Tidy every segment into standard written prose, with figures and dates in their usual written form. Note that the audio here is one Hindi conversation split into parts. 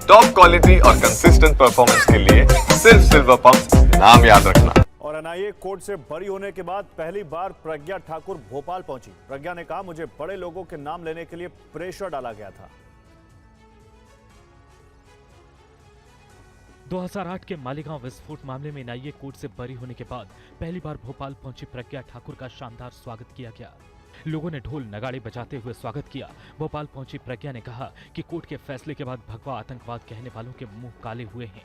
टॉप क्वालिटी और कंसिस्टेंट परफॉर्मेंस के लिए सिर्फ सिल्वर पंप नाम याद रखना। और एनआईए कोर्ट से बरी होने के बाद पहली बार प्रज्ञा ठाकुर भोपाल पहुंची। प्रज्ञा ने कहा, मुझे बड़े लोगों के नाम लेने के लिए प्रेशर डाला गया था। 2008 के मालेगांव विस्फोट मामले में एनआईए कोर्ट से बरी होने के बाद पहली बार भोपाल पहुंची प्रज्ञा ठाकुर का शानदार स्वागत किया गया। लोगों ने ढोल नगाड़े बजाते हुए स्वागत किया। भोपाल पहुंची प्रज्ञा ने कहा कि कोर्ट के फैसले के बाद भगवा आतंकवाद कहने वालों के मुंह काले हुए हैं।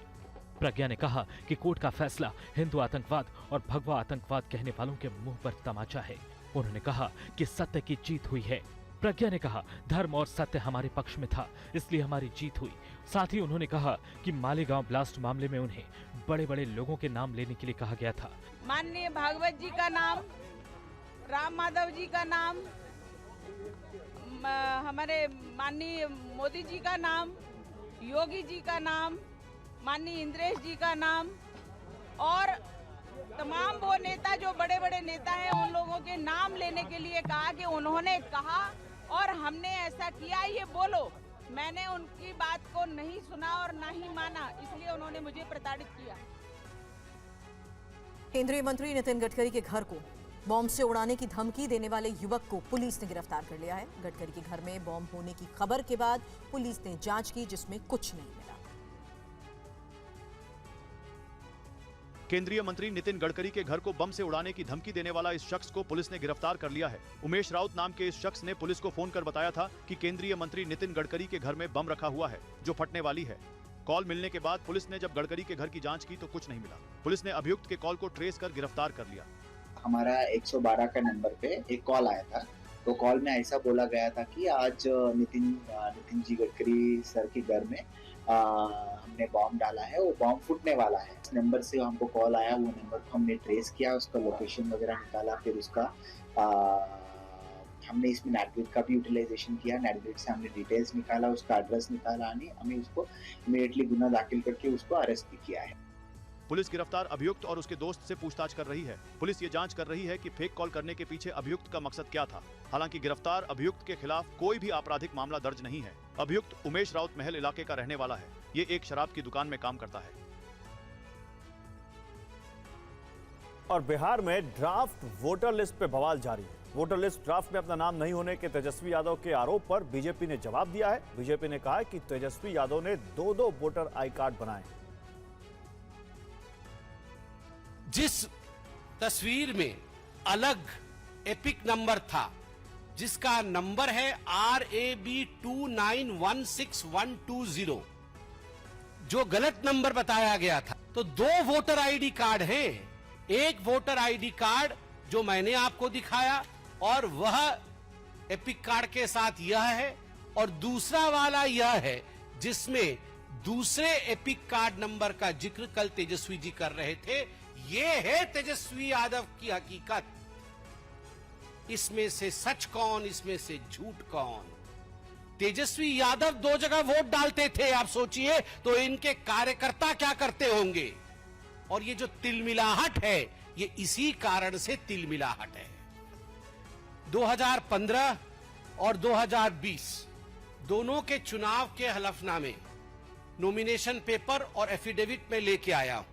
प्रज्ञा ने कहा कि कोर्ट का फैसला हिंदू आतंकवाद और भगवा आतंकवाद कहने वालों के मुंह पर तमाचा है। उन्होंने कहा कि सत्य की जीत हुई है। प्रज्ञा ने कहा, धर्म और सत्य हमारे पक्ष में था, इसलिए हमारी जीत हुई। साथ ही उन्होंने कहा कि मालेगांव ब्लास्ट मामले में उन्हें बड़े बड़े लोगों के नाम लेने के लिए कहा गया था। माननीय भागवत जी का नाम, राम माधव जी का नाम, हमारे माननीय मोदी जी का नाम, योगी जी का नाम, माननीय इंद्रेश जी का नाम और तमाम वो नेता जो बड़े बड़े नेता हैं उन लोगों के नाम लेने के लिए कहा कि उन्होंने कहा और हमने ऐसा किया, ये बोलो। मैंने उनकी बात को नहीं सुना और ना ही माना, इसलिए उन्होंने मुझे प्रताड़ित किया। केंद्रीय मंत्री नितिन गडकरी के घर को बॉम्ब से उड़ाने की धमकी देने वाले युवक को पुलिस ने गिरफ्तार कर लिया है। गडकरी के घर में बॉम्ब होने की खबर के बाद पुलिस ने जांच की, जिसमें कुछ नहीं मिला। केंद्रीय मंत्री नितिन गडकरी के घर को बम से उड़ाने की धमकी देने वाला इस शख्स को पुलिस ने गिरफ्तार कर लिया है। उमेश राउत नाम के इस शख्स ने पुलिस को फोन कर बताया था कि केंद्रीय मंत्री नितिन गडकरी के घर में बम रखा हुआ है जो फटने वाली है। कॉल मिलने के बाद पुलिस ने जब गडकरी के घर की जांच की तो कुछ नहीं मिला। पुलिस ने अभियुक्त के कॉल को ट्रेस कर गिरफ्तार कर लिया। हमारा 112 का नंबर पे एक कॉल आया था। तो कॉल में ऐसा बोला गया था कि आज नितिन जी गडकरी सर के घर में हमने बॉम्ब डाला है, वो बॉम्ब फूटने वाला है। इस नंबर से हमको कॉल आया, वो नंबर को हमने ट्रेस किया, उसका लोकेशन वगैरह निकाला, फिर उसका हमने इसमें नेटग्रिड का भी यूटिलाइजेशन किया। नेटग्रिड से हमने डिटेल्स निकाला, उसका एड्रेस निकाला, हमें उसको इमीडिएटली गुना दाखिल करके उसको अरेस्ट भी किया है। पुलिस गिरफ्तार अभियुक्त और उसके दोस्त से पूछताछ कर रही है। पुलिस ये जांच कर रही है कि फेक कॉल करने के पीछे अभियुक्त का मकसद क्या था। हालांकि गिरफ्तार अभियुक्त के खिलाफ कोई भी आपराधिक मामला दर्ज नहीं है। अभियुक्त उमेश राउत महल इलाके का रहने वाला है। ये एक शराब की दुकान में काम करता है। और बिहार में ड्राफ्ट वोटर लिस्ट पे बवाल जारी है। वोटर लिस्ट ड्राफ्ट में अपना नाम नहीं होने के तेजस्वी यादव के आरोप पर बीजेपी ने जवाब दिया है। बीजेपी ने कहा है कि तेजस्वी यादव ने दो वोटर आई कार्ड बनाए। जिस तस्वीर में अलग एपिक नंबर था, जिसका नंबर है RAB29161120, जो गलत नंबर बताया गया था। तो 2 वोटर आईडी कार्ड हैं। एक वोटर आईडी कार्ड जो मैंने आपको दिखाया और वह एपिक कार्ड के साथ यह है, और दूसरा वाला यह है जिसमें दूसरे एपिक कार्ड नंबर का जिक्र कल तेजस्वी जी कर रहे थे। ये है तेजस्वी यादव की हकीकत। इसमें से सच कौन, इसमें से झूठ कौन? तेजस्वी यादव 2 जगह वोट डालते थे। आप सोचिए तो इनके कार्यकर्ता क्या करते होंगे। और ये जो तिलमिलाहट है, ये इसी कारण से तिलमिलाहट है। 2015 और 2020 दोनों के चुनाव के हलफनामे नॉमिनेशन पेपर और एफिडेविट में लेके आया हूं।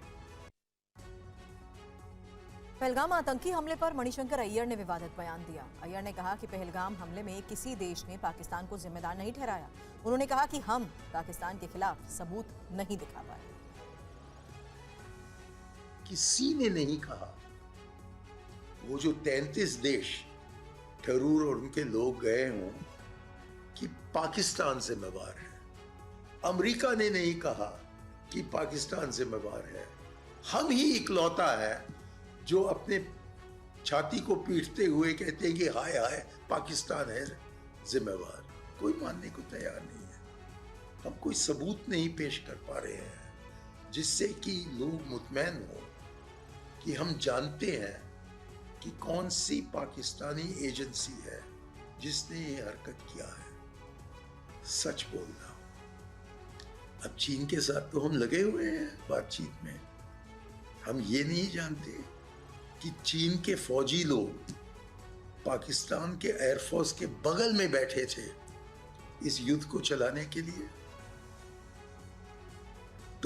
पहलगाम आतंकी हमले पर मणिशंकर अय्यर ने विवादित बयान दिया। अय्यर ने कहा कि पहलगाम हमले में किसी देश ने पाकिस्तान को जिम्मेदार नहीं ठहराया। उन्होंने कहा कि हम पाकिस्तान के खिलाफ सबूत नहीं दिखा पाए। किसी ने नहीं कहा। वो जो 33 देश ठरूर और उनके लोग गए हों कि पाकिस्तान जिम्मेवार है। अमेरिका ने नहीं कहा कि पाकिस्तान जिम्मेवार है। हम ही इकलौता है जो अपने छाती को पीटते हुए कहते हैं कि हाय हाय पाकिस्तान है जिम्मेवार। कोई मानने को तैयार नहीं है। हम कोई सबूत नहीं पेश कर पा रहे हैं जिससे कि लोग मुतमैन हो कि हम जानते हैं कि कौन सी पाकिस्तानी एजेंसी है जिसने ये हरकत किया है। सच बोलना। अब चीन के साथ तो हम लगे हुए हैं बातचीत में। हम ये नहीं जानते कि चीन के फौजी लोग पाकिस्तान के एयरफोर्स के बगल में बैठे थे इस युद्ध को चलाने के लिए।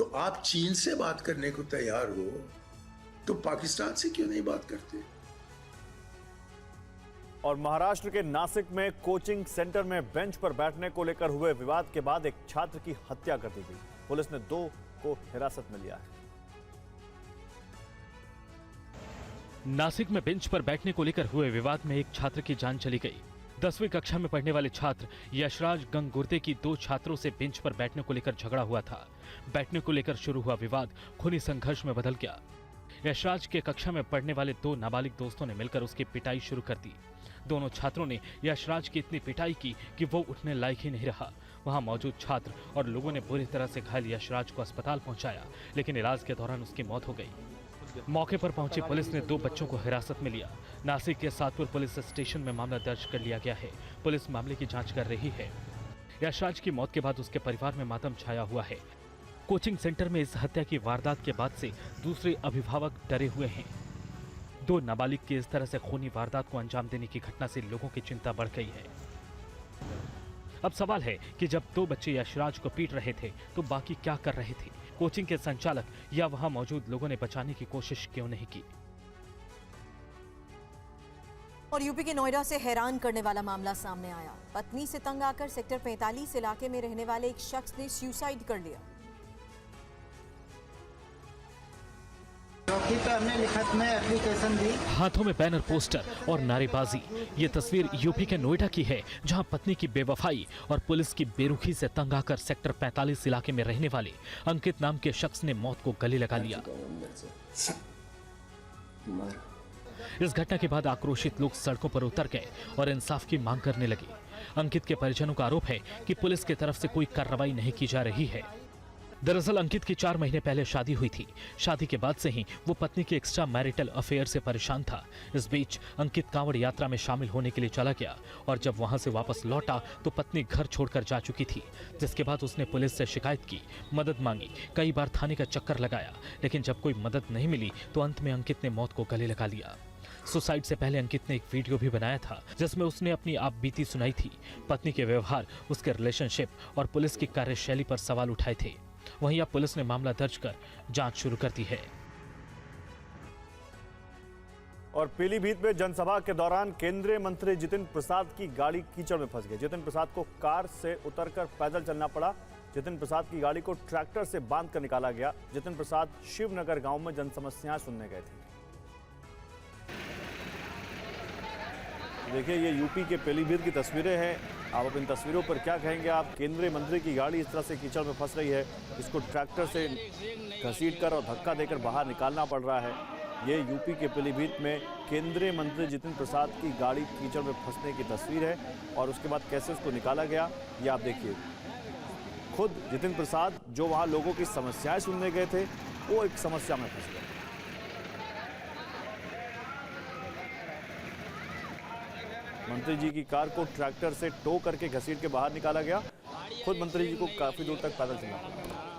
तो आप चीन से बात करने को तैयार हो तो पाकिस्तान से क्यों नहीं बात करते? और महाराष्ट्र के नासिक में कोचिंग सेंटर में बेंच पर बैठने को लेकर हुए विवाद के बाद एक छात्र की हत्या कर दी गई। पुलिस ने 2 को हिरासत में लिया है। नासिक में बेंच पर बैठने को लेकर हुए विवाद में एक छात्र की जान चली गई। 10वीं कक्षा में पढ़ने वाले छात्र यशराज गंगुर्दे की 2 छात्रों से बेंच पर बैठने को लेकर झगड़ा हुआ था। बैठने को लेकर शुरू हुआ विवाद खूनी संघर्ष में बदल गया। यशराज के कक्षा में पढ़ने वाले 2 नाबालिग दोस्तों ने मिलकर उसकी पिटाई शुरू कर दी। दोनों छात्रों ने यशराज की इतनी पिटाई की कि वो उठने लायक ही नहीं रहा। वहां मौजूद छात्र और लोगों ने बुरी तरह से घायल यशराज को अस्पताल पहुंचाया, लेकिन इलाज के दौरान उसकी मौत हो गई। मौके पर पहुंची पुलिस ने 2 बच्चों को हिरासत में लिया। नासिक के सातपुर पुलिस स्टेशन में मामला दर्ज कर लिया गया है। पुलिस मामले की जांच कर रही है। यशराज की मौत के बाद उसके परिवार में मातम छाया हुआ है। कोचिंग सेंटर में इस हत्या की वारदात के बाद से दूसरे अभिभावक डरे हुए हैं। 2 नाबालिग की इस तरह से खूनी वारदात को अंजाम देने की घटना से लोगों की चिंता बढ़ गई है। अब सवाल है कि जब 2 बच्चे यशराज को पीट रहे थे तो बाकी क्या कर रहे थे? कोचिंग के संचालक या वहां मौजूद लोगों ने बचाने की कोशिश क्यों नहीं की? और यूपी के नोएडा से हैरान करने वाला मामला सामने आया। पत्नी से तंग आकर सेक्टर 45 इलाके में रहने वाले एक शख्स ने सुसाइड कर लिया। हमने लिखत में एप्लीकेशन दी। हाथों में बैनर, पोस्टर और नारेबाजी। ये तस्वीर यूपी के नोएडा की है, जहां पत्नी की बेवफाई और पुलिस की बेरुखी से तंग आकर सेक्टर 45 इलाके में रहने वाले अंकित नाम के शख्स ने मौत को गले लगा लिया। इस घटना के बाद आक्रोशित लोग सड़कों पर उतर गए और इंसाफ की मांग करने लगे। अंकित के परिजनों का आरोप है कि पुलिस की तरफ से कोई कार्रवाई नहीं की जा रही है। दरअसल अंकित की 4 महीने पहले शादी हुई थी। शादी के बाद से ही वो पत्नी के एक्स्ट्रा मैरिटल अफेयर से परेशान था। इस बीच अंकित कांवड़ यात्रा में शामिल होने के लिए चला गया और जब वहां से वापस लौटा तो पत्नी घर छोड़कर जा चुकी थी, जिसके बाद उसने पुलिस से शिकायत की, मदद मांगी, कई बार थाने का चक्कर लगाया, लेकिन जब कोई मदद नहीं मिली तो अंत में अंकित ने मौत को गले लगा लिया। सुसाइड से पहले अंकित ने एक वीडियो भी बनाया था जिसमें उसने अपनी आपबीती सुनाई थी। पत्नी के व्यवहार, उसके रिलेशनशिप और पुलिस की कार्यशैली पर सवाल उठाए थे। वहीं अब पुलिस ने मामला दर्ज कर जांच शुरू कर दी है। और पीलीभीत में जनसभा के दौरान केंद्रीय मंत्री जितिन प्रसाद की गाड़ी कीचड़ में फंस गई। जितिन प्रसाद को कार से उतरकर पैदल चलना पड़ा। जितिन प्रसाद की गाड़ी को ट्रैक्टर से बांधकर निकाला गया। जितिन प्रसाद शिवनगर गांव में जनसमस्याएं सुनने गए थे। देखिए, ये यूपी के पीलीभीत की तस्वीरें हैं। आप इन तस्वीरों पर क्या कहेंगे? आप केंद्रीय मंत्री की गाड़ी इस तरह से कीचड़ में फंस रही है, इसको ट्रैक्टर से घसीटकर और धक्का देकर बाहर निकालना पड़ रहा है। ये यूपी के पीलीभीत में केंद्रीय मंत्री जितिन प्रसाद की गाड़ी कीचड़ में फंसने की तस्वीर है और उसके बाद कैसे उसको निकाला गया ये आप देखिए। खुद जितिन प्रसाद जो वहाँ लोगों की समस्याएं सुनने गए थे, वो एक समस्या में फंस गए। मंत्री जी की कार को ट्रैक्टर से टो करके घसीट के बाहर निकाला गया। खुद मंत्री जी को काफी दूर तक पैदल चलना पड़ा।